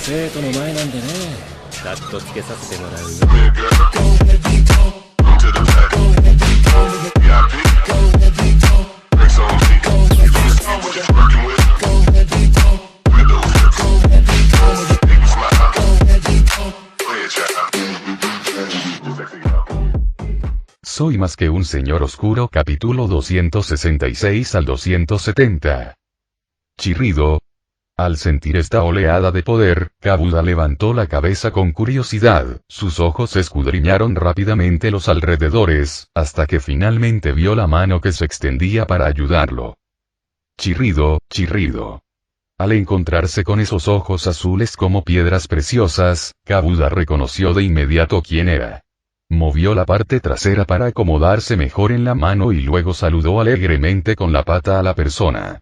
生徒の前なんでね。カットつけさせてもらうよ。Soy más que un señor oscuro, capítulo 266 al 270. Chirrido. Al sentir esta oleada de poder, Kabuda levantó la cabeza con curiosidad, sus ojos escudriñaron rápidamente los alrededores, hasta que finalmente vio la mano que se extendía para ayudarlo. Chirrido, chirrido. Al encontrarse con esos ojos azules como piedras preciosas, Kabuda reconoció de inmediato quién era. Movió la parte trasera para acomodarse mejor en la mano y luego saludó alegremente con la pata a la persona.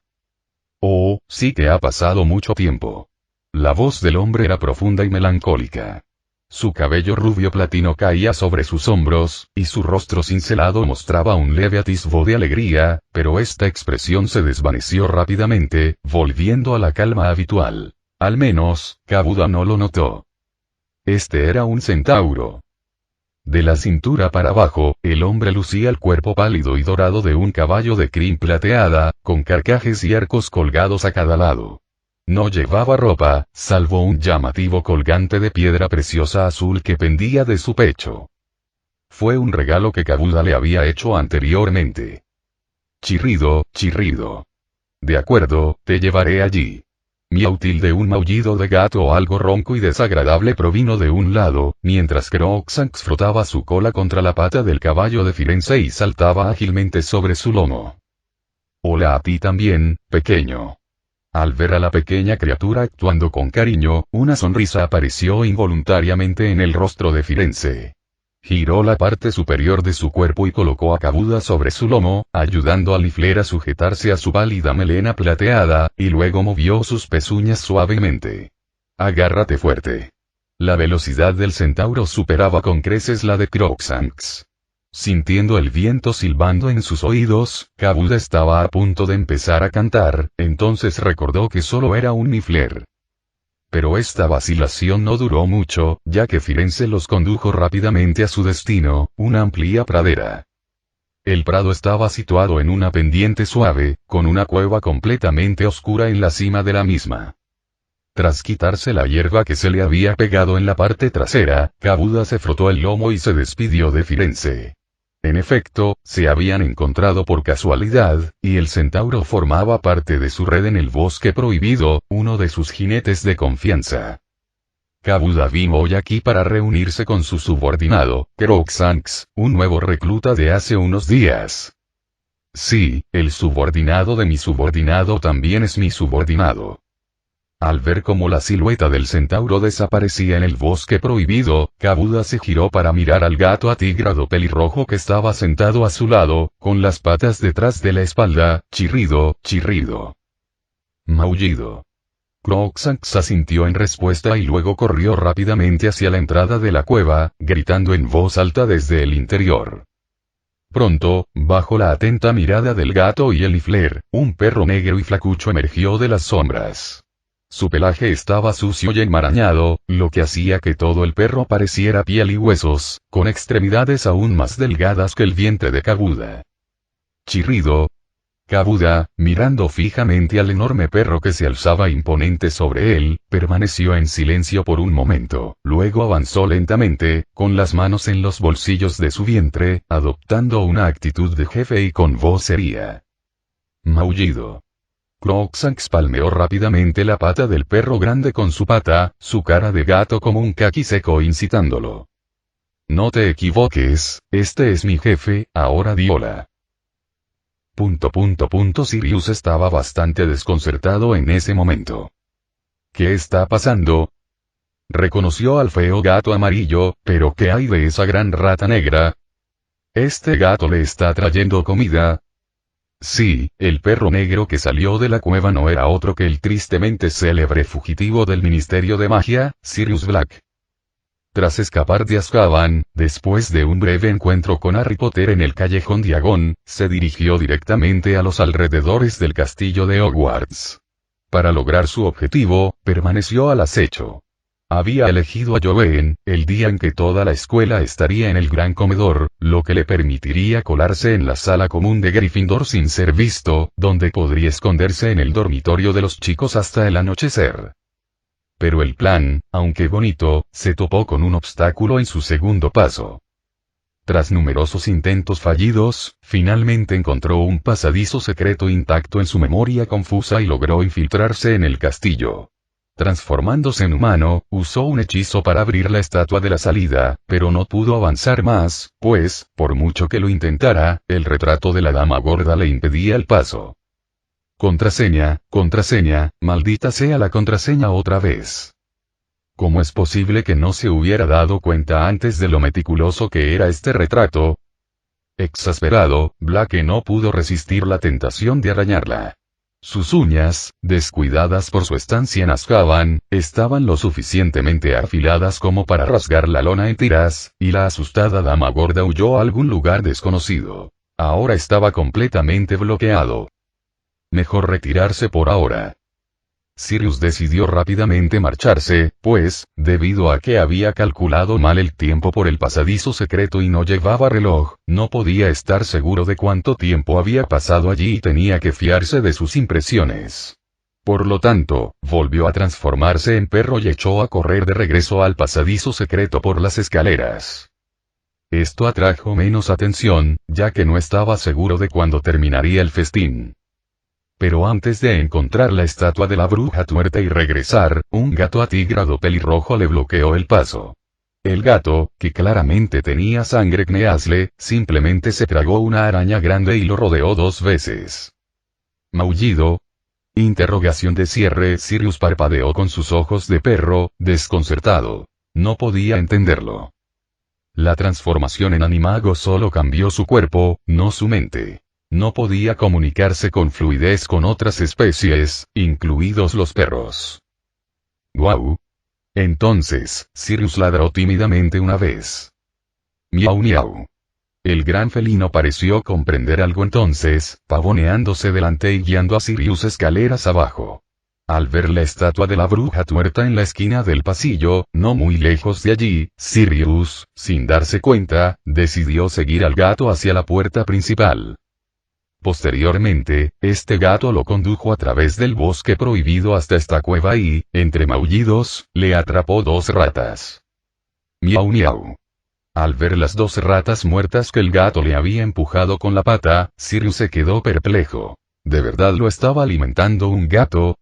Oh, sí que ha pasado mucho tiempo. La voz del hombre era profunda y melancólica. Su cabello rubio platino caía sobre sus hombros, y su rostro cincelado mostraba un leve atisbo de alegría, pero esta expresión se desvaneció rápidamente, volviendo a la calma habitual. Al menos, Kabuda no lo notó. Este era un centauro. De la cintura para abajo, el hombre lucía el cuerpo pálido y dorado de un caballo de crin plateada, con carcajes y arcos colgados a cada lado. No llevaba ropa, salvo un llamativo colgante de piedra preciosa azul que pendía de su pecho. Fue un regalo que Kabuda le había hecho anteriormente. Chirrido, chirrido. De acuerdo, te llevaré allí. Miautil de un maullido de gato algo ronco y desagradable provino de un lado, mientras Crookshanks frotaba su cola contra la pata del caballo de Firenze y saltaba ágilmente sobre su lomo. Hola a ti también, pequeño. Al ver a la pequeña criatura actuando con cariño, una sonrisa apareció involuntariamente en el rostro de Firenze. Giró la parte superior de su cuerpo y colocó a Kabuda sobre su lomo, ayudando a Lifler a sujetarse a su pálida melena plateada, y luego movió sus pezuñas suavemente. Agárrate fuerte. La velocidad del centauro superaba con creces la de Crookshanks. Sintiendo el viento silbando en sus oídos, Kabuda estaba a punto de empezar a cantar, entonces recordó que solo era un Lifler. Pero esta vacilación no duró mucho, ya que Firenze los condujo rápidamente a su destino, una amplia pradera. El prado estaba situado en una pendiente suave, con una cueva completamente oscura en la cima de la misma. Tras quitarse la hierba que se le había pegado en la parte trasera, Kabuda se frotó el lomo y se despidió de Firenze. En efecto, se habían encontrado por casualidad, y el centauro formaba parte de su red en el bosque prohibido, uno de sus jinetes de confianza. Kabuda vino hoy aquí para reunirse con su subordinado, Crookshanks, un nuevo recluta de hace unos días. Sí, el subordinado de mi subordinado también es mi subordinado. Al ver cómo la silueta del centauro desaparecía en el bosque prohibido, Kabuda se giró para mirar al gato atigrado pelirrojo que estaba sentado a su lado, con las patas detrás de la espalda, chirrido, chirrido. Maullido. Crookshanks asintió en respuesta y luego corrió rápidamente hacia la entrada de la cueva, gritando en voz alta desde el interior. Pronto, bajo la atenta mirada del gato y el Lifler, un perro negro y flacucho emergió de las sombras. Su pelaje estaba sucio y enmarañado, lo que hacía que todo el perro pareciera piel y huesos, con extremidades aún más delgadas que el vientre de Kabuda. Chirrido. Kabuda, mirando fijamente al enorme perro que se alzaba imponente sobre él, permaneció en silencio por un momento, luego avanzó lentamente, con las manos en los bolsillos de su vientre, adoptando una actitud de jefe y con voz seria. Maullido. Crookshanks palmeó rápidamente la pata del perro grande con su pata, su cara de gato como un caqui seco incitándolo. No te equivoques, este es mi jefe, ahora di hola. Sirius estaba bastante desconcertado en ese momento. ¿Qué está pasando? Reconoció al feo gato amarillo, pero ¿qué hay de esa gran rata negra? ¿Este gato le está trayendo comida? Sí, el perro negro que salió de la cueva no era otro que el tristemente célebre fugitivo del Ministerio de Magia, Sirius Black. Tras escapar de Azkaban, después de un breve encuentro con Harry Potter en el callejón Diagon, se dirigió directamente a los alrededores del castillo de Hogwarts. Para lograr su objetivo, permaneció al acecho. Había elegido a Joven, el día en que toda la escuela estaría en el gran comedor, lo que le permitiría colarse en la sala común de Gryffindor sin ser visto, donde podría esconderse en el dormitorio de los chicos hasta el anochecer. Pero el plan, aunque bonito, se topó con un obstáculo en su segundo paso. Tras numerosos intentos fallidos, finalmente encontró un pasadizo secreto intacto en su memoria confusa y logró infiltrarse en el castillo. Transformándose en humano, usó un hechizo para abrir la estatua de la salida, pero no pudo avanzar más, pues, por mucho que lo intentara, el retrato de la dama gorda le impedía el paso. Contraseña, maldita sea la contraseña otra vez. ¿Cómo es posible que no se hubiera dado cuenta antes de lo meticuloso que era este retrato? Exasperado, Blake no pudo resistir la tentación de arañarla. Sus uñas, descuidadas por su estancia en Azkaban, estaban lo suficientemente afiladas como para rasgar la lona en tiras, y la asustada dama gorda huyó a algún lugar desconocido. Ahora estaba completamente bloqueado. Mejor retirarse por ahora. Sirius decidió rápidamente marcharse, pues, debido a que había calculado mal el tiempo por el pasadizo secreto y no llevaba reloj, no podía estar seguro de cuánto tiempo había pasado allí y tenía que fiarse de sus impresiones. Por lo tanto, volvió a transformarse en perro y echó a correr de regreso al pasadizo secreto por las escaleras. Esto atrajo menos atención, ya que no estaba seguro de cuándo terminaría el festín. Pero antes de encontrar la estatua de la bruja tuerta y regresar, un gato atigrado pelirrojo le bloqueó el paso. El gato, que claramente tenía sangre Kneasle, simplemente se tragó una araña grande y lo rodeó 2 veces. ¿Maullido? Interrogación de cierre. Sirius parpadeó con sus ojos de perro, desconcertado. No podía entenderlo. La transformación en animago solo cambió su cuerpo, no su mente. No podía comunicarse con fluidez con otras especies, incluidos los perros. ¡Guau! Entonces, Sirius ladró tímidamente una vez. Miau miau. El gran felino pareció comprender algo entonces, pavoneándose delante y guiando a Sirius escaleras abajo. Al ver la estatua de la bruja tuerta en la esquina del pasillo, no muy lejos de allí, Sirius, sin darse cuenta, decidió seguir al gato hacia la puerta principal. Posteriormente, este gato lo condujo a través del bosque prohibido hasta esta cueva y, entre maullidos, le atrapó 2 ratas. Miau miau. Al ver las 2 ratas muertas que el gato le había empujado con la pata, Sirius se quedó perplejo. ¿De verdad lo estaba alimentando un gato?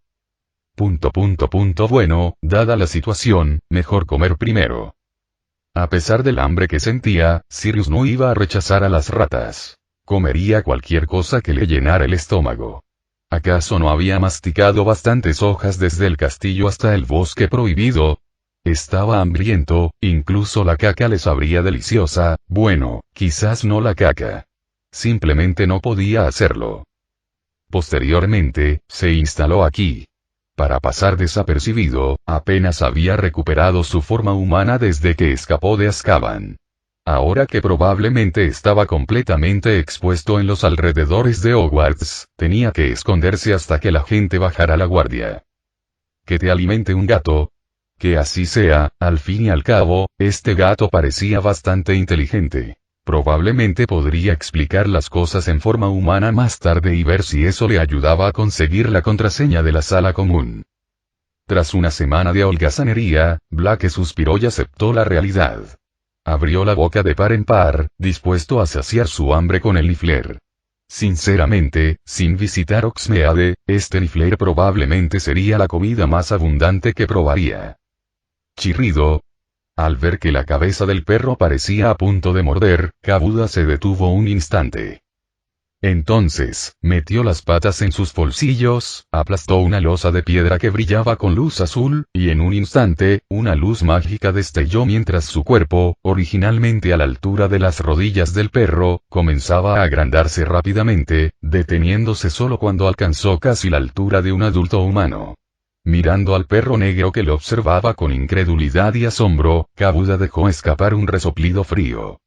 Bueno, dada la situación, mejor comer primero. A pesar del hambre que sentía, Sirius no iba a rechazar a las ratas. Comería cualquier cosa que le llenara el estómago. ¿Acaso no había masticado bastantes hojas desde el castillo hasta el bosque prohibido? Estaba hambriento, incluso la caca le sabría deliciosa, bueno, quizás no la caca. Simplemente no podía hacerlo. Posteriormente, se instaló aquí. Para pasar desapercibido, apenas había recuperado su forma humana desde que escapó de Azkaban. Ahora que probablemente estaba completamente expuesto en los alrededores de Hogwarts, tenía que esconderse hasta que la gente bajara la guardia. Que te alimente un gato. Que así sea, al fin y al cabo, este gato parecía bastante inteligente. Probablemente podría explicar las cosas en forma humana más tarde y ver si eso le ayudaba a conseguir la contraseña de la sala común. Tras una semana de holgazanería, Blake suspiró y aceptó la realidad. Abrió la boca de par en par, dispuesto a saciar su hambre con el Niffler. Sinceramente, sin visitar Hogsmeade, este Niffler probablemente sería la comida más abundante que probaría. Chirrido. Al ver que la cabeza del perro parecía a punto de morder, Kabuda se detuvo un instante. Entonces, metió las patas en sus bolsillos, aplastó una losa de piedra que brillaba con luz azul, y en un instante, una luz mágica destelló mientras su cuerpo, originalmente a la altura de las rodillas del perro, comenzaba a agrandarse rápidamente, deteniéndose solo cuando alcanzó casi la altura de un adulto humano. Mirando al perro negro que lo observaba con incredulidad y asombro, Kabuda dejó escapar un resoplido frío.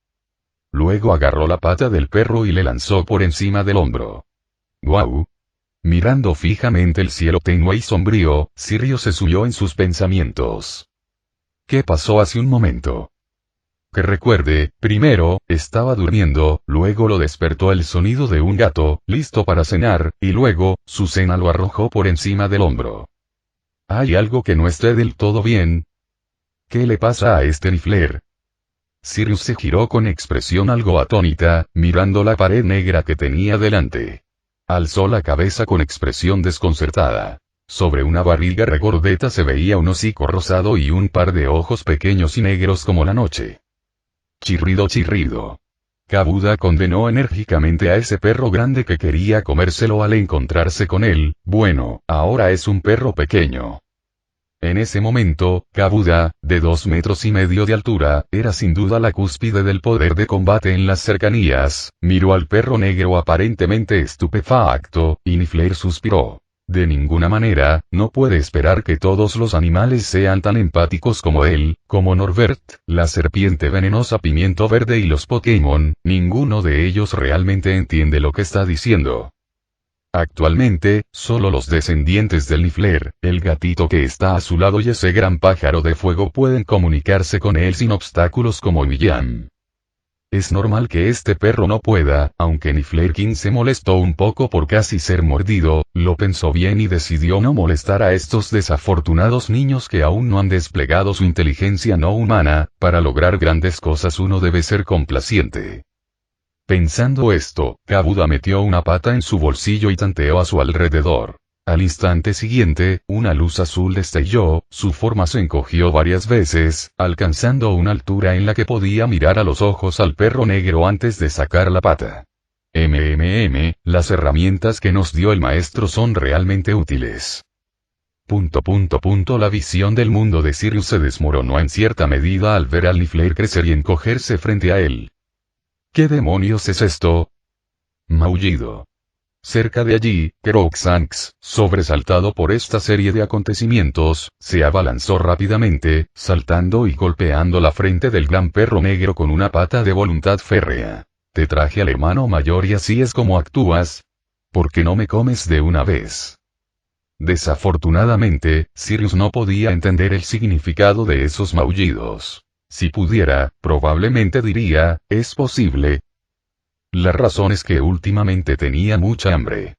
Luego agarró la pata del perro y le lanzó por encima del hombro. ¡Guau! Mirando fijamente el cielo tenue y sombrío, Sirius se sumió en sus pensamientos. ¿Qué pasó hace un momento? Que recuerde, primero, estaba durmiendo, luego lo despertó el sonido de un gato, listo para cenar, y luego, su cena lo arrojó por encima del hombro. ¿Hay algo que no esté del todo bien? ¿Qué le pasa a este Niffler? Sirius se giró con expresión algo atónita, mirando la pared negra que tenía delante. Alzó la cabeza con expresión desconcertada. Sobre una barriga regordeta se veía un hocico rosado y un par de ojos pequeños y negros como la noche. Chirrido, chirrido. Kabuda condenó enérgicamente a ese perro grande que quería comérselo al encontrarse con él. Bueno, ahora es un perro pequeño. En ese momento, Kabuda, de 2,5 metros de altura, era sin duda la cúspide del poder de combate en las cercanías, miró al perro negro aparentemente estupefacto, y Niffler suspiró. De ninguna manera, no puede esperar que todos los animales sean tan empáticos como él, como Norbert, la serpiente venenosa pimiento verde y los Pokémon, ninguno de ellos realmente entiende lo que está diciendo. Actualmente, solo los descendientes del Niffler, el gatito que está a su lado y ese gran pájaro de fuego pueden comunicarse con él sin obstáculos como Villan. Es normal que este perro no pueda, aunque Nifflerkin se molestó un poco por casi ser mordido, lo pensó bien y decidió no molestar a estos desafortunados niños que aún no han desplegado su inteligencia no humana. Para lograr grandes cosas uno debe ser complaciente. Pensando esto, Kabuda metió una pata en su bolsillo y tanteó a su alrededor. Al instante siguiente, una luz azul destelló, su forma se encogió varias veces, alcanzando una altura en la que podía mirar a los ojos al perro negro antes de sacar la pata. Las herramientas que nos dio el maestro son realmente útiles. La visión del mundo de Sirius se desmoronó en cierta medida al ver al Niffler crecer y encogerse frente a él. ¿Qué demonios es esto? Maullido. Cerca de allí, Crookshanks, sobresaltado por esta serie de acontecimientos, se abalanzó rápidamente, saltando y golpeando la frente del gran perro negro con una pata de voluntad férrea. Te traje al hermano mayor y así es como actúas. ¿Por qué no me comes de una vez? Desafortunadamente, Sirius no podía entender el significado de esos maullidos. Si pudiera, probablemente diría, es posible. La razón es que últimamente tenía mucha hambre.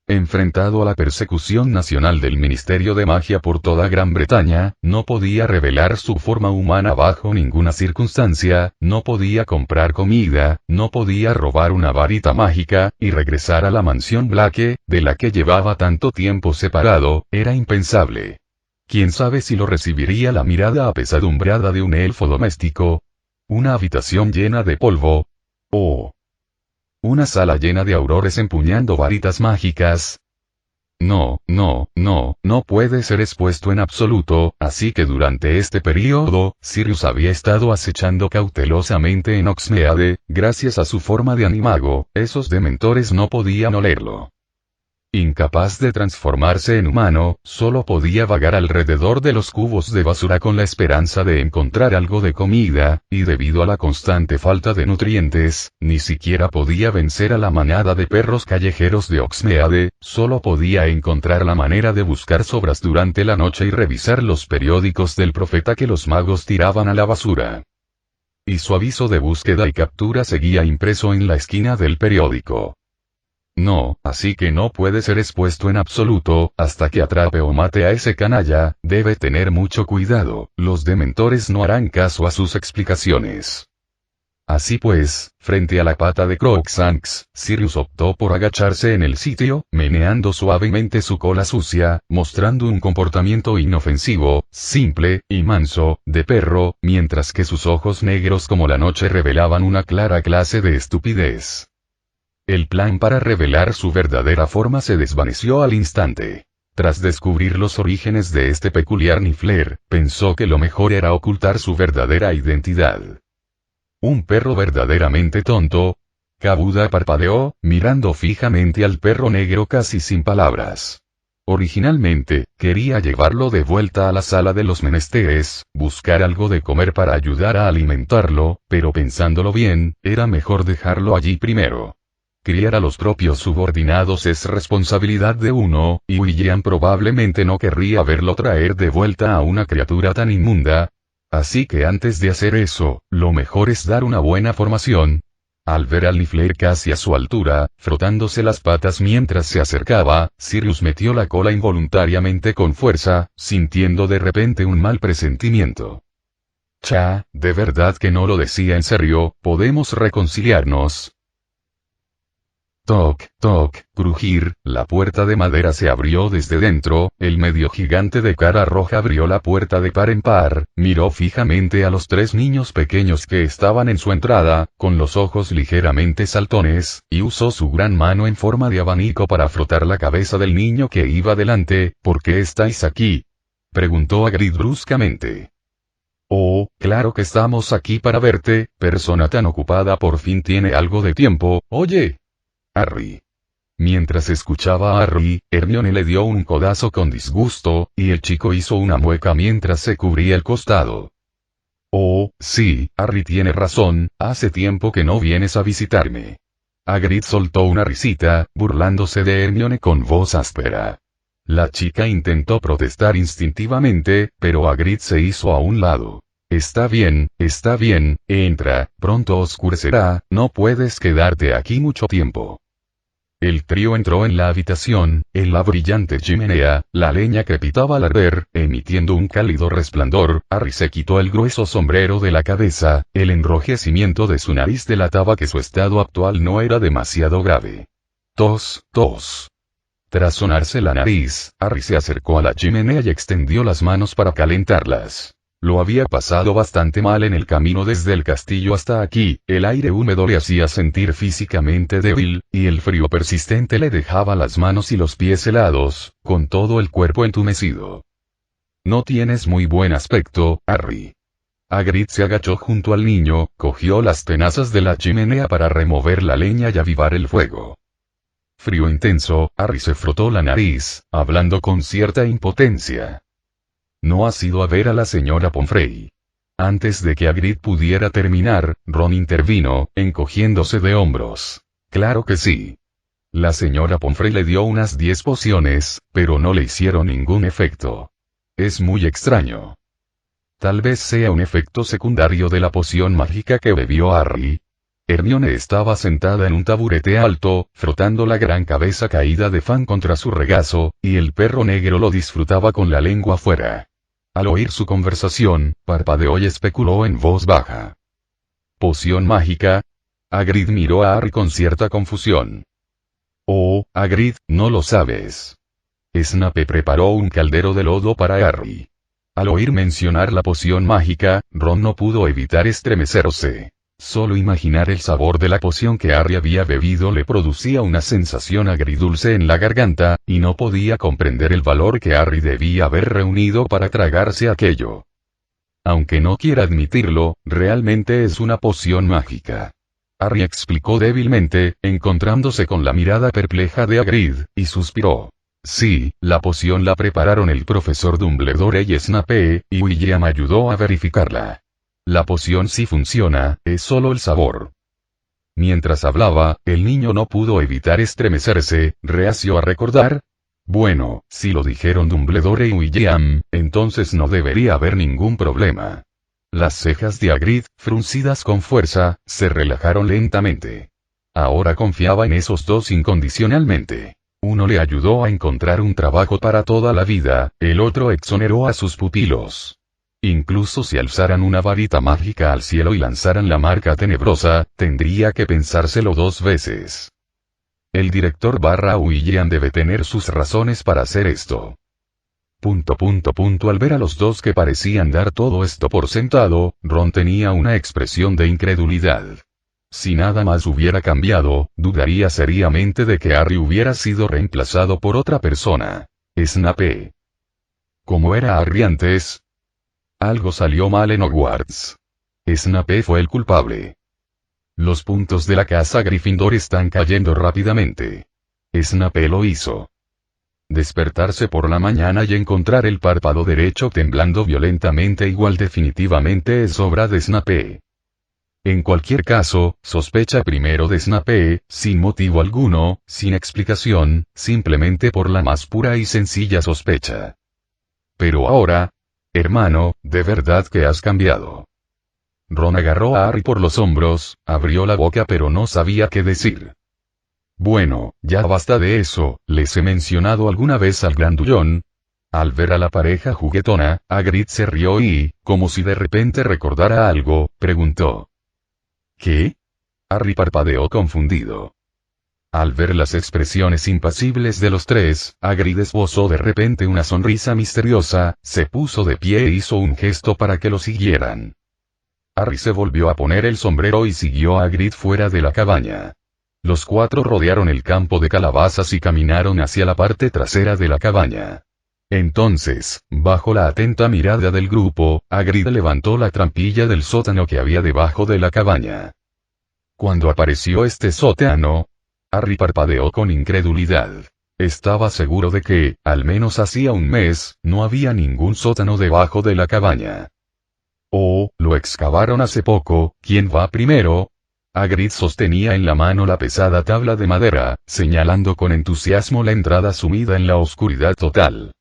Enfrentado a la persecución nacional del Ministerio de Magia por toda Gran Bretaña, no podía revelar su forma humana bajo ninguna circunstancia, no podía comprar comida, no podía robar una varita mágica, y regresar a la mansión Blake, de la que llevaba tanto tiempo separado, era impensable. ¿Quién sabe si lo recibiría la mirada apesadumbrada de un elfo doméstico? ¿Una habitación llena de polvo? ¿O una sala llena de aurores empuñando varitas mágicas? No puede ser expuesto en absoluto, así que durante este período, Sirius había estado acechando cautelosamente en Hogsmeade. Gracias a su forma de animago, esos dementores no podían olerlo. Incapaz de transformarse en humano, solo podía vagar alrededor de los cubos de basura con la esperanza de encontrar algo de comida, y debido a la constante falta de nutrientes, ni siquiera podía vencer a la manada de perros callejeros de Hogsmeade, solo podía encontrar la manera de buscar sobras durante la noche y revisar los periódicos del profeta que los magos tiraban a la basura. Y su aviso de búsqueda y captura seguía impreso en la esquina del periódico. No, así que no puede ser expuesto en absoluto, hasta que atrape o mate a ese canalla. Debe tener mucho cuidado, los dementores no harán caso a sus explicaciones. Así pues, frente a la pata de Crookshanks, Sirius optó por agacharse en el sitio, meneando suavemente su cola sucia, mostrando un comportamiento inofensivo, simple, y manso, de perro, mientras que sus ojos negros como la noche revelaban una clara clase de estupidez. El plan para revelar su verdadera forma se desvaneció al instante. Tras descubrir los orígenes de este peculiar Niffler, pensó que lo mejor era ocultar su verdadera identidad. ¿Un perro verdaderamente tonto? Kabuda parpadeó, mirando fijamente al perro negro casi sin palabras. Originalmente, quería llevarlo de vuelta a la sala de los menesteres, buscar algo de comer para ayudar a alimentarlo, pero pensándolo bien, era mejor dejarlo allí primero. Criar a los propios subordinados es responsabilidad de uno, y William probablemente no querría verlo traer de vuelta a una criatura tan inmunda. Así que antes de hacer eso, lo mejor es dar una buena formación. Al ver al Niffler casi a su altura, frotándose las patas mientras se acercaba, Sirius metió la cola involuntariamente con fuerza, sintiendo de repente un mal presentimiento. «Cha, de verdad que no lo decía en serio, ¿podemos reconciliarnos?» Toc, toc, crujir, la puerta de madera se abrió desde dentro, el medio gigante de cara roja abrió la puerta de par en par, miró fijamente a los 3 niños pequeños que estaban en su entrada, con los ojos ligeramente saltones, y usó su gran mano en forma de abanico para frotar la cabeza del niño que iba delante. «¿Por qué estáis aquí?», preguntó Hagrid bruscamente. «Oh, claro que estamos aquí para verte, persona tan ocupada por fin tiene algo de tiempo, oye. Harry». Mientras escuchaba a Harry, Hermione le dio un codazo con disgusto, y el chico hizo una mueca mientras se cubría el costado. «Oh, sí, Harry tiene razón, hace tiempo que no vienes a visitarme». Hagrid soltó una risita, burlándose de Hermione con voz áspera. La chica intentó protestar instintivamente, pero Hagrid se hizo a un lado. Está bien, entra, pronto oscurecerá, no puedes quedarte aquí mucho tiempo». El trío entró en la habitación, en la brillante chimenea, la leña crepitaba al arder, emitiendo un cálido resplandor. Harry se quitó el grueso sombrero de la cabeza, el enrojecimiento de su nariz delataba que su estado actual no era demasiado grave. Tos, tos. Tras sonarse la nariz, Harry se acercó a la chimenea y extendió las manos para calentarlas. Lo había pasado bastante mal en el camino desde el castillo hasta aquí, el aire húmedo le hacía sentir físicamente débil, y el frío persistente le dejaba las manos y los pies helados, con todo el cuerpo entumecido. «No tienes muy buen aspecto, Harry». Hagrid se agachó junto al niño, cogió las tenazas de la chimenea para remover la leña y avivar el fuego. Frío intenso, Harry se frotó la nariz, hablando con cierta impotencia. «¿No has ido a ver a la señora Pomfrey?» Antes de que Hagrid pudiera terminar, Ron intervino, encogiéndose de hombros. «Claro que sí. La señora Pomfrey le dio unas 10 pociones, pero no le hicieron ningún efecto. Es muy extraño. Tal vez sea un efecto secundario de la poción mágica que bebió Harry». Hermione estaba sentada en un taburete alto, frotando la gran cabeza caída de Fan contra su regazo, y el perro negro lo disfrutaba con la lengua fuera. Al oír su conversación, parpadeó y especuló en voz baja. «¿Poción mágica?» Hagrid miró a Harry con cierta confusión. «Oh, Hagrid, no lo sabes». Snape preparó un caldero de lodo para Harry. Al oír mencionar la poción mágica, Ron no pudo evitar estremecerse. Solo imaginar el sabor de la poción que Harry había bebido le producía una sensación agridulce en la garganta, y no podía comprender el valor que Harry debía haber reunido para tragarse aquello. Aunque no quiera admitirlo, realmente es una poción mágica. Harry explicó débilmente, encontrándose con la mirada perpleja de Hagrid, y suspiró. Sí, la poción la prepararon el profesor Dumbledore y Snape, y William ayudó a verificarla. La poción sí funciona, es solo el sabor. Mientras hablaba, el niño no pudo evitar estremecerse, reacio a recordar. Bueno, si lo dijeron Dumbledore y William, entonces no debería haber ningún problema. Las cejas de Hagrid, fruncidas con fuerza, se relajaron lentamente. Ahora confiaba en esos dos incondicionalmente. Uno le ayudó a encontrar un trabajo para toda la vida, el otro exoneró a sus pupilos. Incluso si alzaran una varita mágica al cielo y lanzaran la marca tenebrosa, tendría que pensárselo 2 veces. El director William debe tener sus razones para hacer esto. Al ver a los dos que parecían dar todo esto por sentado, Ron tenía una expresión de incredulidad. Si nada más hubiera cambiado, dudaría seriamente de que Harry hubiera sido reemplazado por otra persona. Snape. ¿Cómo era Harry antes? Algo salió mal en Hogwarts. Snape fue el culpable. Los puntos de la casa Gryffindor están cayendo rápidamente. Snape lo hizo. Despertarse por la mañana y encontrar el párpado derecho temblando violentamente igual definitivamente es obra de Snape. En cualquier caso, sospecha primero de Snape, sin motivo alguno, sin explicación, simplemente por la más pura y sencilla sospecha. Pero ahora, Hermano, de verdad que has cambiado. Ron agarró a Harry por los hombros, abrió la boca pero no sabía qué decir. Bueno, ya basta de eso, ¿les he mencionado alguna vez al grandullón? Al ver a la pareja juguetona, Hagrid se rió y, como si de repente recordara algo, preguntó. ¿Qué? Harry parpadeó confundido. Al ver las expresiones impasibles de los tres, Hagrid esbozó de repente una sonrisa misteriosa, se puso de pie e hizo un gesto para que lo siguieran. Harry se volvió a poner el sombrero y siguió a Hagrid fuera de la cabaña. Los cuatro rodearon el campo de calabazas y caminaron hacia la parte trasera de la cabaña. Entonces, bajo la atenta mirada del grupo, Hagrid levantó la trampilla del sótano que había debajo de la cabaña. Cuando apareció este sótano, Harry parpadeó con incredulidad. Estaba seguro de que, al menos hacía un mes, no había ningún sótano debajo de la cabaña. Oh, lo excavaron hace poco, ¿quién va primero? Hagrid sostenía en la mano la pesada tabla de madera, señalando con entusiasmo la entrada sumida en la oscuridad total.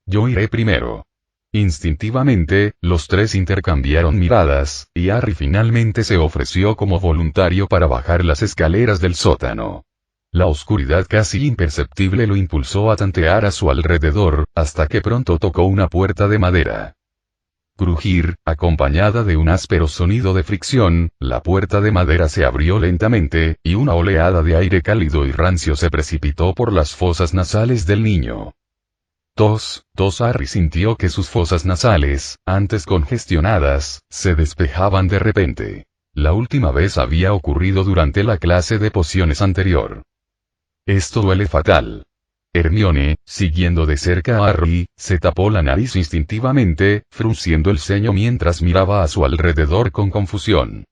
Yo iré primero. Instintivamente, los tres intercambiaron miradas, y Harry finalmente se ofreció como voluntario para bajar las escaleras del sótano. La oscuridad casi imperceptible lo impulsó a tantear a su alrededor, hasta que pronto tocó una puerta de madera. Crujir, acompañada de un áspero sonido de fricción, la puerta de madera se abrió lentamente, y una oleada de aire cálido y rancio se precipitó por las fosas nasales del niño. Harry sintió que sus fosas nasales, antes congestionadas, se despejaban de repente. La última vez había ocurrido durante la clase de pociones anterior. Esto duele fatal. Hermione, siguiendo de cerca a Harry, se tapó la nariz instintivamente, frunciendo el ceño mientras miraba a su alrededor con confusión.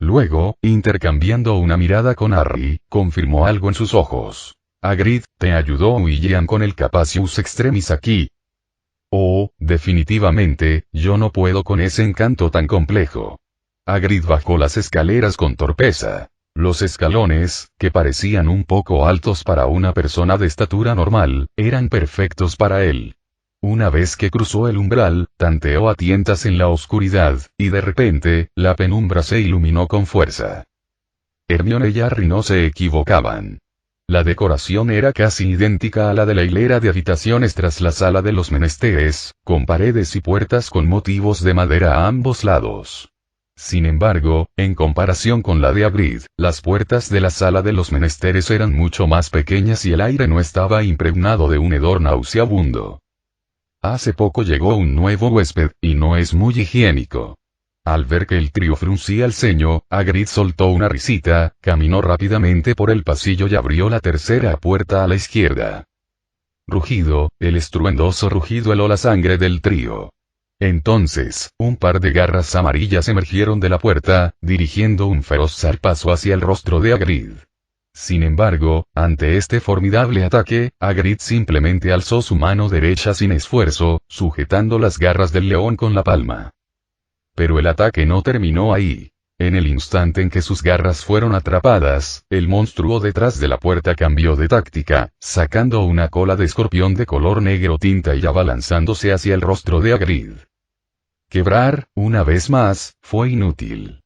Luego, intercambiando una mirada con Harry, confirmó algo en sus ojos. Hagrid, ¿te ayudó William con el Capacius Extremis aquí? Oh, definitivamente, yo no puedo con ese encanto tan complejo. Hagrid bajó las escaleras con torpeza. Los escalones, que parecían un poco altos para una persona de estatura normal, eran perfectos para él. Una vez que cruzó el umbral, tanteó a tientas en la oscuridad, y de repente, la penumbra se iluminó con fuerza. Hermione y Harry no se equivocaban. La decoración era casi idéntica a la de la hilera de habitaciones tras la sala de los menesteres, con paredes y puertas con motivos de madera a ambos lados. Sin embargo, en comparación con la de Hagrid, las puertas de la sala de los menesteres eran mucho más pequeñas y el aire no estaba impregnado de un hedor nauseabundo. Hace poco llegó un nuevo huésped, y no es muy higiénico. Al ver que el trío fruncía el ceño, Hagrid soltó una risita, caminó rápidamente por el pasillo y abrió la tercera puerta a la izquierda. Rugido, el estruendoso rugido heló la sangre del trío. Entonces, un par de garras amarillas emergieron de la puerta, dirigiendo un feroz zarpazo hacia el rostro de Hagrid. Sin embargo, ante este formidable ataque, Hagrid simplemente alzó su mano derecha sin esfuerzo, sujetando las garras del león con la palma. Pero el ataque no terminó ahí. En el instante en que sus garras fueron atrapadas, el monstruo detrás de la puerta cambió de táctica, sacando una cola de escorpión de color negro tinta y abalanzándose hacia el rostro de Hagrid. Quebrar, una vez más, fue inútil.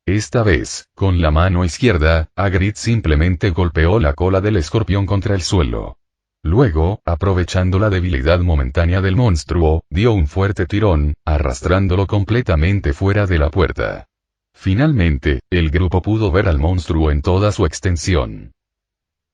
Esta vez, con la mano izquierda, Hagrid simplemente golpeó la cola del escorpión contra el suelo. Luego, aprovechando la debilidad momentánea del monstruo, dio un fuerte tirón, arrastrándolo completamente fuera de la puerta. Finalmente, el grupo pudo ver al monstruo en toda su extensión.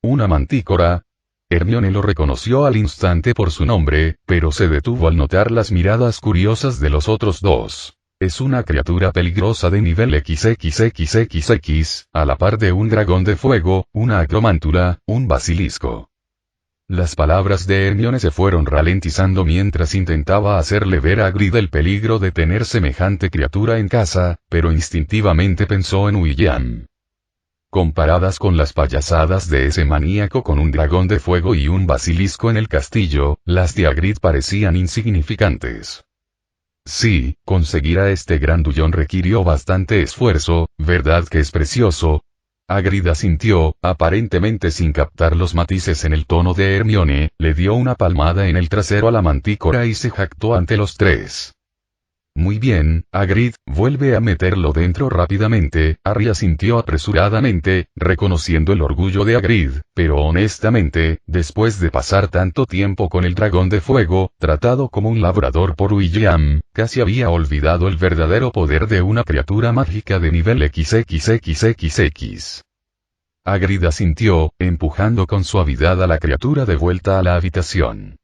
¿Una mantícora? Hermione lo reconoció al instante por su nombre, pero se detuvo al notar las miradas curiosas de los otros dos. Es una criatura peligrosa de nivel XXXXX, a la par de un dragón de fuego, una acromántula, un basilisco. Las palabras de Hermione se fueron ralentizando mientras intentaba hacerle ver a Hagrid el peligro de tener semejante criatura en casa, pero instintivamente pensó en William. Comparadas con las payasadas de ese maníaco con un dragón de fuego y un basilisco en el castillo, las de Hagrid parecían insignificantes. Sí, conseguir a este grandullón requirió bastante esfuerzo, ¿verdad que es precioso? Hagrid asintió, aparentemente sin captar los matices en el tono de Hermione, le dio una palmada en el trasero a la mantícora y se jactó ante los tres. Muy bien, Hagrid, vuelve a meterlo dentro rápidamente. Harry asintió apresuradamente, reconociendo el orgullo de Hagrid, pero honestamente, después de pasar tanto tiempo con el dragón de fuego, tratado como un labrador por William, casi había olvidado el verdadero poder de una criatura mágica de nivel XXXXX. Hagrid asintió, empujando con suavidad a la criatura de vuelta a la habitación.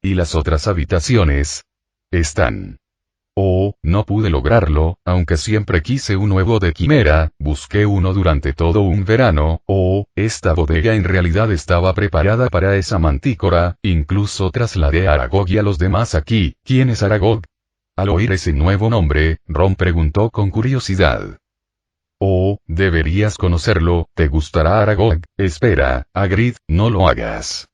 ¿Y las otras habitaciones? Están. Oh, no pude lograrlo, aunque siempre quise un huevo de quimera, busqué uno durante todo un verano. Oh, esta bodega en realidad estaba preparada para esa mantícora, incluso trasladé a Aragog y a los demás aquí. ¿Quién es Aragog? Al oír ese nuevo nombre, Ron preguntó con curiosidad. Oh, deberías conocerlo, te gustará Aragog. Espera, Hagrid, no lo hagas.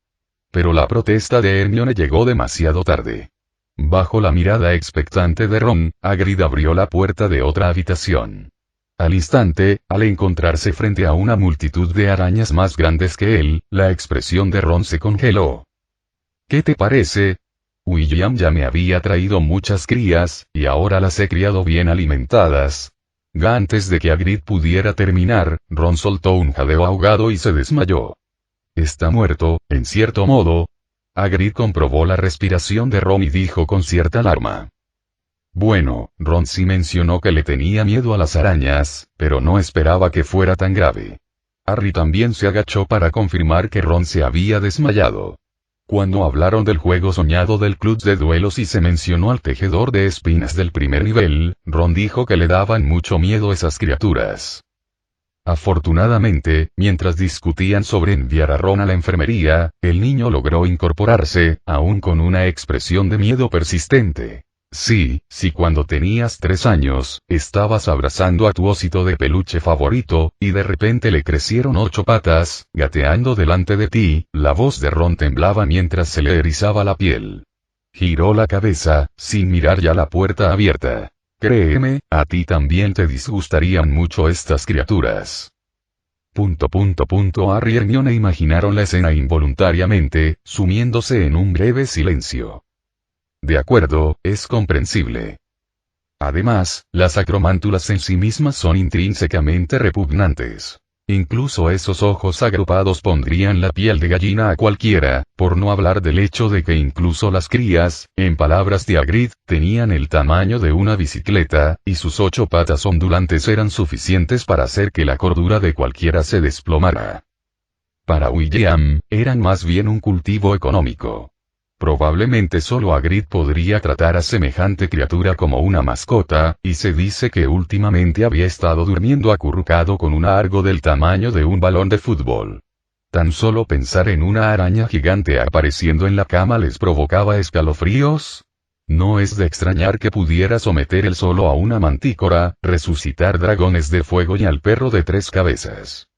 Pero la protesta de Hermione llegó demasiado tarde. Bajo la mirada expectante de Ron, Hagrid abrió la puerta de otra habitación. Al instante, al encontrarse frente a una multitud de arañas más grandes que él, la expresión de Ron se congeló. ¿Qué te parece? William ya me había traído muchas crías, y ahora las he criado bien alimentadas. Antes de que Hagrid pudiera terminar, Ron soltó un jadeo ahogado y se desmayó. Está muerto, en cierto modo. Hagrid comprobó la respiración de Ron y dijo con cierta alarma. Bueno, Ron sí mencionó que le tenía miedo a las arañas, pero no esperaba que fuera tan grave. Harry también se agachó para confirmar que Ron se había desmayado. Cuando hablaron del juego soñado del club de duelos y se mencionó al tejedor de espinas del primer nivel, Ron dijo que le daban mucho miedo esas criaturas. Afortunadamente, mientras discutían sobre enviar a Ron a la enfermería, el niño logró incorporarse, aún con una expresión de miedo persistente. Sí, cuando tenías 3 años, estabas abrazando a tu osito de peluche favorito, y de repente le crecieron 8 patas, gateando delante de ti. La voz de Ron temblaba mientras se le erizaba la piel. Giró la cabeza, sin mirar ya la puerta abierta. Créeme, a ti también te disgustarían mucho estas criaturas. Harry y Hermione imaginaron la escena involuntariamente, sumiéndose en un breve silencio. De acuerdo, es comprensible. Además, las acromántulas en sí mismas son intrínsecamente repugnantes. Incluso esos ojos agrupados pondrían la piel de gallina a cualquiera, por no hablar del hecho de que incluso las crías, en palabras de Hagrid, tenían el tamaño de una bicicleta, y sus 8 patas ondulantes eran suficientes para hacer que la cordura de cualquiera se desplomara. Para William, eran más bien un cultivo económico. Probablemente solo Hagrid podría tratar a semejante criatura como una mascota, y se dice que últimamente había estado durmiendo acurrucado con un argo del tamaño de un balón de fútbol. Tan solo pensar en una araña gigante apareciendo en la cama les provocaba escalofríos. No es de extrañar que pudiera someter él solo a una mantícora, resucitar dragones de fuego y al perro de 3 cabezas.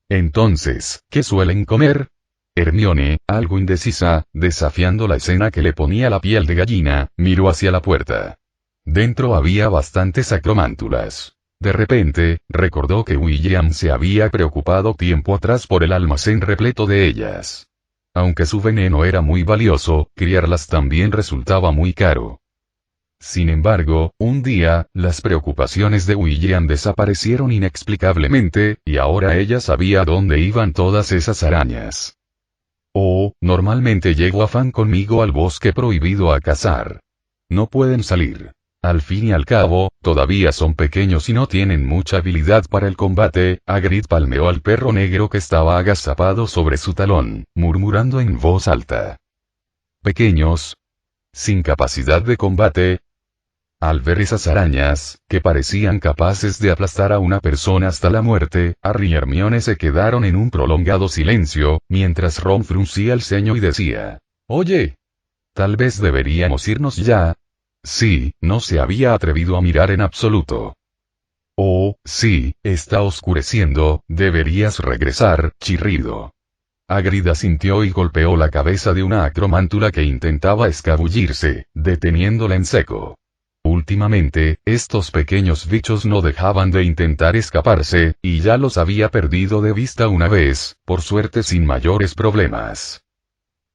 Entonces, ¿qué suelen comer? Hermione, algo indecisa, desafiando la escena que le ponía la piel de gallina, miró hacia la puerta. Dentro había bastantes acromántulas. De repente, recordó que William se había preocupado tiempo atrás por el almacén repleto de ellas. Aunque su veneno era muy valioso, criarlas también resultaba muy caro. Sin embargo, un día, las preocupaciones de William desaparecieron inexplicablemente, y ahora ella sabía dónde iban todas esas arañas. Oh, normalmente llego a Fan conmigo al bosque prohibido a cazar. No pueden salir. Al fin y al cabo, todavía son pequeños y no tienen mucha habilidad para el combate. Hagrid palmeó al perro negro que estaba agazapado sobre su talón, murmurando en voz alta. ¿Pequeños? ¿Sin capacidad de combate? Al ver esas arañas, que parecían capaces de aplastar a una persona hasta la muerte, Harry y Hermione se quedaron en un prolongado silencio, mientras Ron fruncía el ceño y decía, «Oye, tal vez deberíamos irnos ya». Sí, no se había atrevido a mirar en absoluto. «Oh, sí, está oscureciendo, deberías regresar, chirrido». Hagrid asintió y golpeó la cabeza de una acromántula que intentaba escabullirse, deteniéndola en seco. últimamente, estos pequeños bichos no dejaban de intentar escaparse, y ya los había perdido de vista una vez, por suerte sin mayores problemas.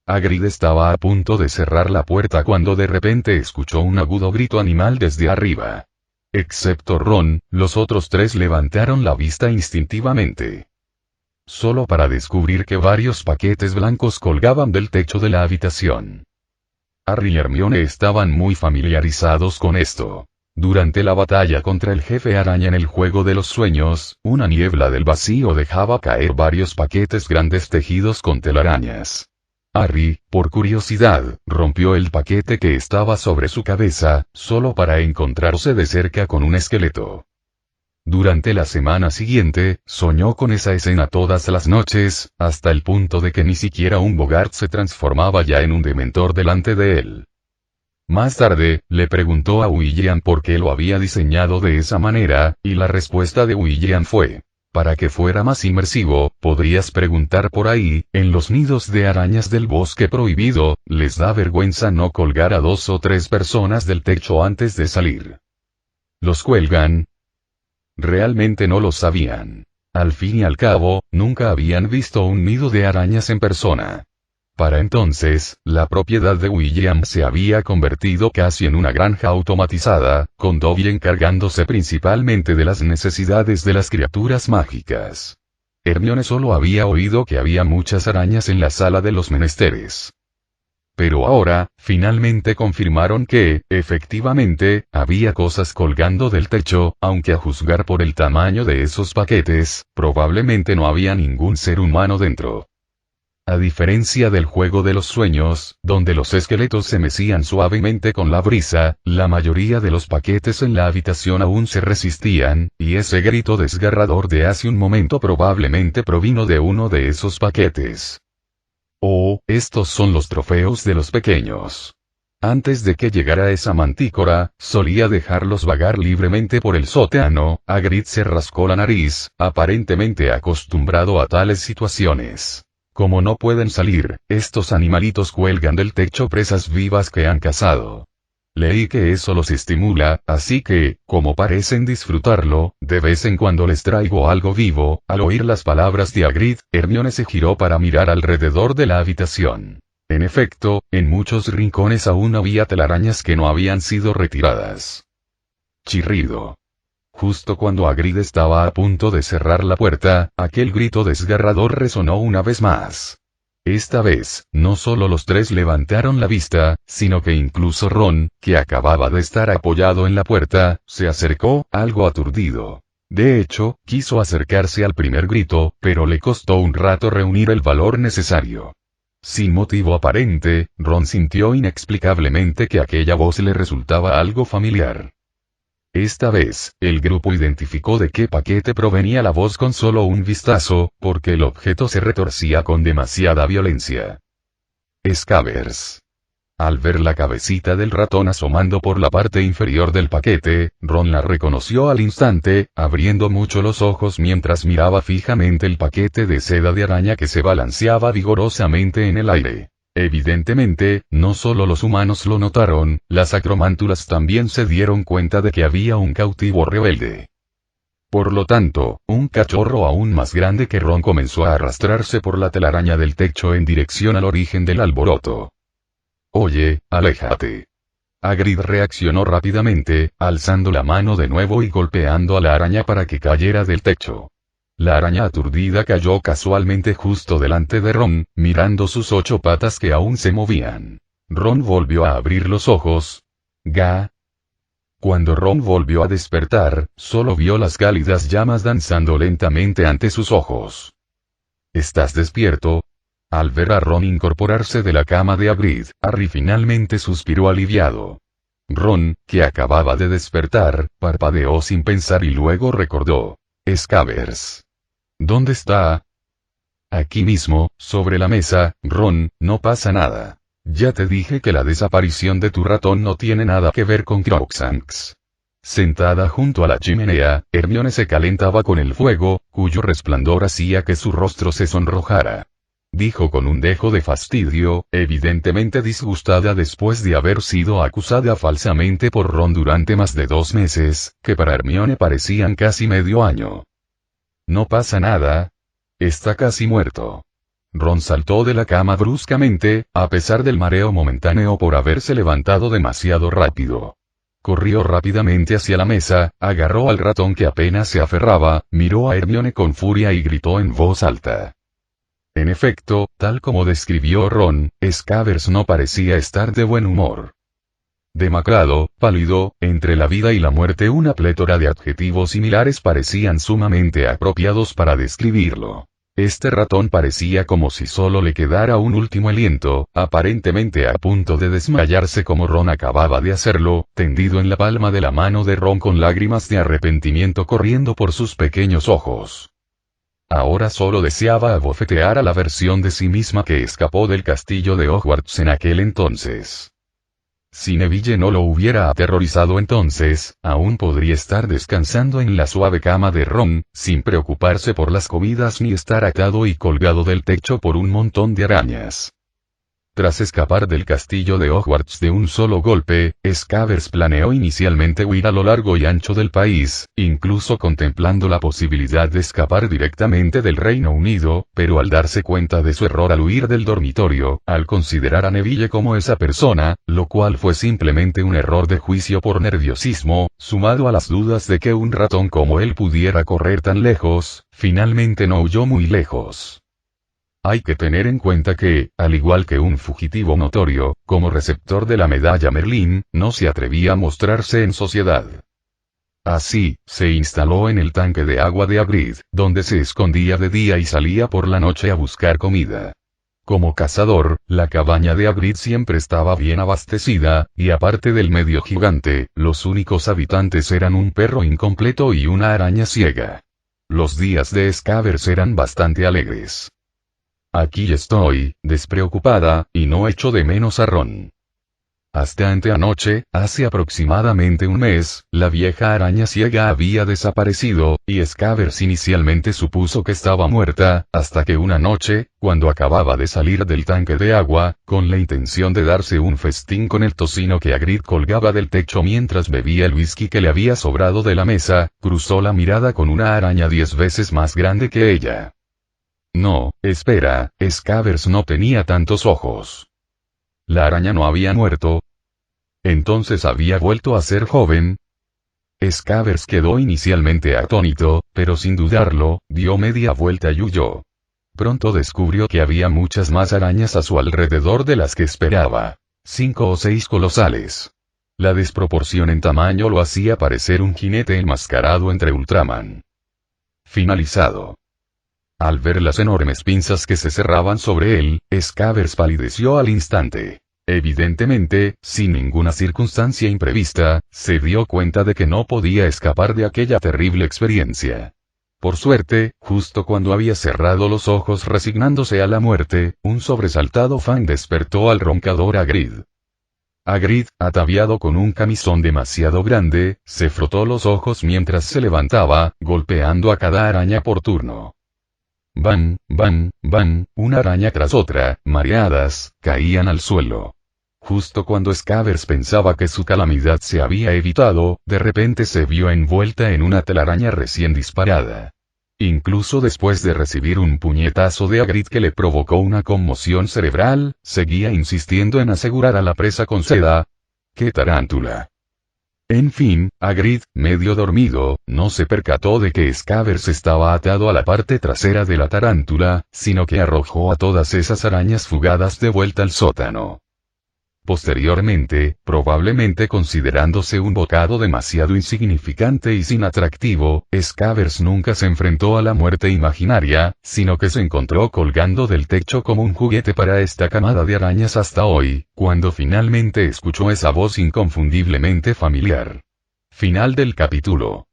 Hagrid estaba a punto de cerrar la puerta cuando de repente escuchó un agudo grito animal desde arriba. Excepto Ron, los otros tres levantaron la vista instintivamente. Solo para descubrir que varios paquetes blancos colgaban del techo de la habitación. Harry y Hermione estaban muy familiarizados con esto. Durante la batalla contra el jefe araña en el juego de los sueños, una niebla del vacío dejaba caer varios paquetes grandes tejidos con telarañas. Harry, por curiosidad, rompió el paquete que estaba sobre su cabeza, solo para encontrarse de cerca con un esqueleto. Durante la semana siguiente, soñó con esa escena todas las noches, hasta el punto de que ni siquiera un Bogart se transformaba ya en un dementor delante de él. Más tarde, le preguntó a William por qué lo había diseñado de esa manera, y la respuesta de William fue: para que fuera más inmersivo, podrías preguntar por ahí, en los nidos de arañas del bosque prohibido, les da vergüenza no colgar a 2 o 3 personas del techo antes de salir. ¿Los cuelgan? Realmente no lo sabían. Al fin y al cabo, nunca habían visto un nido de arañas en persona. Para entonces, la propiedad de William se había convertido casi en una granja automatizada, con Dobby encargándose principalmente de las necesidades de las criaturas mágicas. Hermione solo había oído que había muchas arañas en la sala de los menesteres. Pero ahora, finalmente confirmaron que, efectivamente, había cosas colgando del techo, aunque a juzgar por el tamaño de esos paquetes, probablemente no había ningún ser humano dentro. A diferencia del juego de los sueños, donde los esqueletos se mecían suavemente con la brisa, la mayoría de los paquetes en la habitación aún se resistían, y ese grito desgarrador de hace un momento probablemente provino de uno de esos paquetes. Oh, estos son los trofeos de los pequeños. Antes de que llegara esa mantícora, solía dejarlos vagar libremente por el sótano. Hagrid se rascó la nariz, aparentemente acostumbrado a tales situaciones. Como no pueden salir, estos animalitos cuelgan del techo presas vivas que han cazado. Leí que eso los estimula, así que, como parecen disfrutarlo, de vez en cuando les traigo algo vivo. Al oír las palabras de Hagrid, Hermione se giró para mirar alrededor de la habitación. En efecto, en muchos rincones aún había telarañas que no habían sido retiradas. Chirrido. Justo cuando Hagrid estaba a punto de cerrar la puerta, aquel grito desgarrador resonó una vez más. Esta vez, no solo los tres levantaron la vista, sino que incluso Ron, que acababa de estar apoyado en la puerta, se acercó, algo aturdido. De hecho, quiso acercarse al primer grito, pero le costó un rato reunir el valor necesario. Sin motivo aparente, Ron sintió inexplicablemente que aquella voz le resultaba algo familiar. Esta vez, el grupo identificó de qué paquete provenía la voz con solo un vistazo, porque el objeto se retorcía con demasiada violencia. Scabbers. Al ver la cabecita del ratón asomando por la parte inferior del paquete, Ron la reconoció al instante, abriendo mucho los ojos mientras miraba fijamente el paquete de seda de araña que se balanceaba vigorosamente en el aire. Evidentemente, no solo los humanos lo notaron, las acromántulas también se dieron cuenta de que había un cautivo rebelde. Por lo tanto, un cachorro aún más grande que Ron comenzó a arrastrarse por la telaraña del techo en dirección al origen del alboroto. «Oye, aléjate». Hagrid reaccionó rápidamente, alzando la mano de nuevo y golpeando a la araña para que cayera del techo. La araña aturdida cayó casualmente justo delante de Ron, mirando sus 8 patas que aún se movían. Ron volvió a abrir los ojos. «Ga». Cuando Ron volvió a despertar, solo vio las cálidas llamas danzando lentamente ante sus ojos. «¿Estás despierto?» Al ver a Ron incorporarse de la cama de Hagrid, Harry finalmente suspiró aliviado. Ron, que acababa de despertar, parpadeó sin pensar y luego recordó. «Scabbers. ¿Dónde está?» «Aquí mismo, sobre la mesa, Ron, no pasa nada. Ya te dije que la desaparición de tu ratón no tiene nada que ver con Crookshanks». Sentada junto a la chimenea, Hermione se calentaba con el fuego, cuyo resplandor hacía que su rostro se sonrojara. dijo con un dejo de fastidio, evidentemente disgustada después de haber sido acusada falsamente por Ron durante más de 2 meses, que para Hermione parecían casi medio año. No pasa nada. Está casi muerto. Ron saltó de la cama bruscamente, a pesar del mareo momentáneo por haberse levantado demasiado rápido. Corrió rápidamente hacia la mesa, agarró al ratón que apenas se aferraba, miró a Hermione con furia y gritó en voz alta. En efecto, tal como describió Ron, Scabbers no parecía estar de buen humor. Demacrado, pálido, entre la vida y la muerte, una plétora de adjetivos similares parecían sumamente apropiados para describirlo. Este ratón parecía como si solo le quedara un último aliento, aparentemente a punto de desmayarse como Ron acababa de hacerlo, tendido en la palma de la mano de Ron con lágrimas de arrepentimiento corriendo por sus pequeños ojos. Ahora solo deseaba abofetear a la versión de sí misma que escapó del castillo de Hogwarts en aquel entonces. Si Neville no lo hubiera aterrorizado entonces, aún podría estar descansando en la suave cama de Ron, sin preocuparse por las comidas ni estar atado y colgado del techo por un montón de arañas. Tras escapar del castillo de Hogwarts de un solo golpe, Scabbers planeó inicialmente huir a lo largo y ancho del país, incluso contemplando la posibilidad de escapar directamente del Reino Unido, pero al darse cuenta de su error al huir del dormitorio, al considerar a Neville como esa persona, lo cual fue simplemente un error de juicio por nerviosismo, sumado a las dudas de que un ratón como él pudiera correr tan lejos, finalmente no huyó muy lejos. Hay que tener en cuenta que, al igual que un fugitivo notorio, como receptor de la medalla Merlín, no se atrevía a mostrarse en sociedad. Así, se instaló en el tanque de agua de Hagrid, donde se escondía de día y salía por la noche a buscar comida. Como cazador, la cabaña de Hagrid siempre estaba bien abastecida, y aparte del medio gigante, los únicos habitantes eran un perro incompleto y una araña ciega. Los días de Scabbers eran bastante alegres. Aquí estoy, despreocupada, y no echo de menos a Ron. Hasta anteanoche, hace aproximadamente un mes, la vieja araña ciega había desaparecido, y Scabbers inicialmente supuso que estaba muerta, hasta que una noche, cuando acababa de salir del tanque de agua, con la intención de darse un festín con el tocino que Hagrid colgaba del techo mientras bebía el whisky que le había sobrado de la mesa, cruzó la mirada con una araña 10 veces más grande que ella. No, espera, Scabbers no tenía tantos ojos. ¿La araña no había muerto? ¿Entonces había vuelto a ser joven? Scabbers quedó inicialmente atónito, pero sin dudarlo, dio media vuelta y huyó. Pronto descubrió que había muchas más arañas a su alrededor de las que esperaba. 5 o 6 colosales. La desproporción en tamaño lo hacía parecer un jinete enmascarado entre Ultraman. Finalizado. Al ver las enormes pinzas que se cerraban sobre él, Scabbers palideció al instante. Evidentemente, sin ninguna circunstancia imprevista, se dio cuenta de que no podía escapar de aquella terrible experiencia. Por suerte, justo cuando había cerrado los ojos resignándose a la muerte, un sobresaltado Fang despertó al roncador Hagrid. Hagrid, ataviado con un camisón demasiado grande, se frotó los ojos mientras se levantaba, golpeando a cada araña por turno. Van, van, van, una araña tras otra, mareadas, caían al suelo. Justo cuando Scabbers pensaba que su calamidad se había evitado, de repente se vio envuelta en una telaraña recién disparada. Incluso después de recibir un puñetazo de Hagrid que le provocó una conmoción cerebral, seguía insistiendo en asegurar a la presa con seda. ¡Qué tarántula! En fin, Hagrid, medio dormido, no se percató de que Scabbers estaba atado a la parte trasera de la tarántula, sino que arrojó a todas esas arañas fugadas de vuelta al sótano. Posteriormente, probablemente considerándose un bocado demasiado insignificante y sin atractivo, Scabbers nunca se enfrentó a la muerte imaginaria, sino que se encontró colgando del techo como un juguete para esta camada de arañas hasta hoy, cuando finalmente escuchó esa voz inconfundiblemente familiar. Final del capítulo.